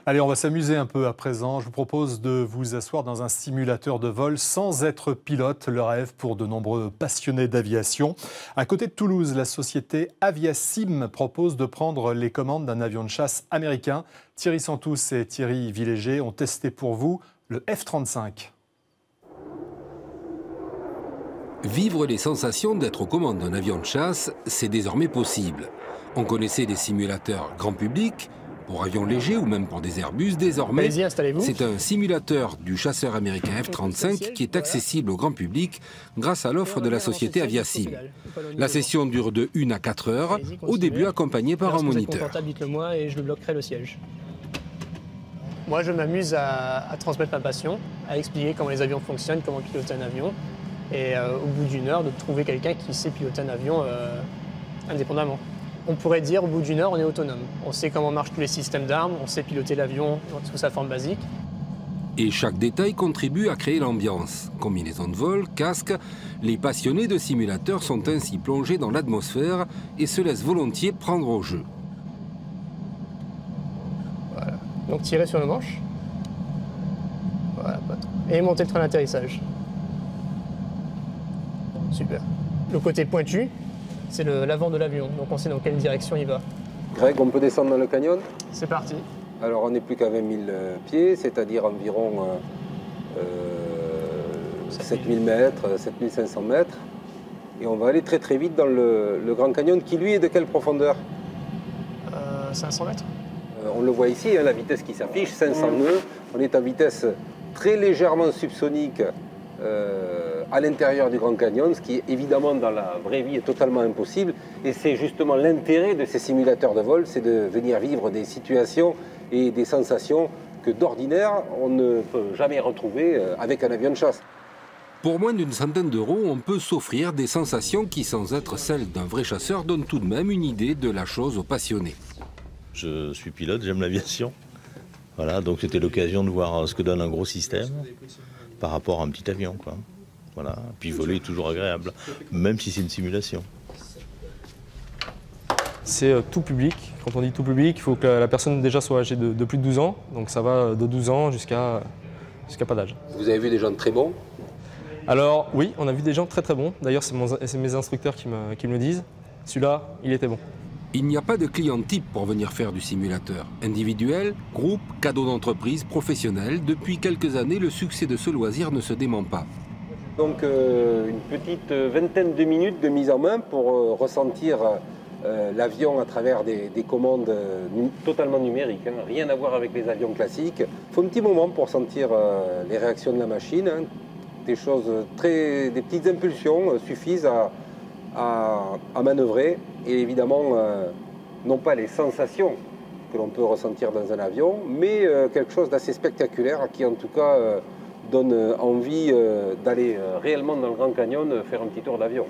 Allez, on va s'amuser un peu à présent. Je vous propose de vous asseoir dans un simulateur de vol sans être pilote, le rêve pour de nombreux passionnés d'aviation. À côté de Toulouse, la société Aviasim propose de prendre les commandes d'un avion de chasse américain. Thierry Santous et Thierry Villéger ont testé pour vous le F-35. Vivre les sensations d'être aux commandes d'un avion de chasse, c'est désormais possible. On connaissait des simulateurs grand public, pour avions légers ou même pour des Airbus. Désormais, c'est un simulateur du chasseur américain F-35 qui est accessible au grand public grâce à l'offre de la société Aviasim. La session dure de 1 à 4 heures, au début accompagnée par un moniteur. Dites-le-moi et je le bloquerai le siège. Moi, je m'amuse à transmettre ma passion, à expliquer comment les avions fonctionnent, comment piloter un avion. Et au bout d'une heure, de trouver quelqu'un qui sait piloter un avion indépendamment. On pourrait dire, au bout d'une heure, on est autonome. On sait comment marchent tous les systèmes d'armes, on sait piloter l'avion sous sa forme basique. Et chaque détail contribue à créer l'ambiance. Combinaison de vol, casque, les passionnés de simulateurs sont ainsi plongés dans l'atmosphère et se laissent volontiers prendre au jeu. Voilà. Donc tirer sur le manche. Voilà, pas trop. Et monter le train d'atterrissage. Super. Le côté pointu, c'est l'avant de l'avion, donc on sait dans quelle direction il va. Greg, on peut descendre dans le canyon? C'est parti. Alors on n'est plus qu'à 20 000 pieds, c'est-à-dire environ 7000 mètres, 7500 mètres. Et on va aller très très vite dans le Grand Canyon, qui lui est de quelle profondeur? 500 mètres. On le voit ici, hein, la vitesse qui s'affiche, 500 nœuds. On est à vitesse très légèrement subsonique à l'intérieur du Grand Canyon, ce qui évidemment dans la vraie vie est totalement impossible. Et c'est justement l'intérêt de ces simulateurs de vol, c'est de venir vivre des situations et des sensations que d'ordinaire on ne peut jamais retrouver avec un avion de chasse. Pour moins d'une centaine d'euros, on peut s'offrir des sensations qui, sans être celles d'un vrai chasseur, donnent tout de même une idée de la chose aux passionnés. Je suis pilote, j'aime l'aviation. Voilà, donc c'était l'occasion de voir ce que donne un gros système par rapport à un petit avion, quoi. Voilà. Puis voler est toujours agréable, même si c'est une simulation. C'est tout public. Quand on dit tout public, il faut que la personne déjà soit âgée de plus de 12 ans. Donc ça va de 12 ans jusqu'à pas d'âge. Vous avez vu des gens très bons? Alors oui, on a vu des gens très très bons. D'ailleurs, c'est mes instructeurs qui me le disent. Celui-là, il était bon. Il n'y a pas de client type pour venir faire du simulateur. Individuel, groupe, cadeau d'entreprise, professionnel, depuis quelques années, le succès de ce loisir ne se dément pas. Donc une petite vingtaine de minutes de mise en main pour ressentir l'avion à travers des commandes totalement numériques, hein, rien à voir avec les avions classiques. Il faut un petit moment pour sentir les réactions de la machine, hein. Des petites impulsions suffisent à manœuvrer, et évidemment non pas les sensations que l'on peut ressentir dans un avion, mais quelque chose d'assez spectaculaire qui en tout cas donne envie d'aller réellement dans le Grand Canyon faire un petit tour d'avion.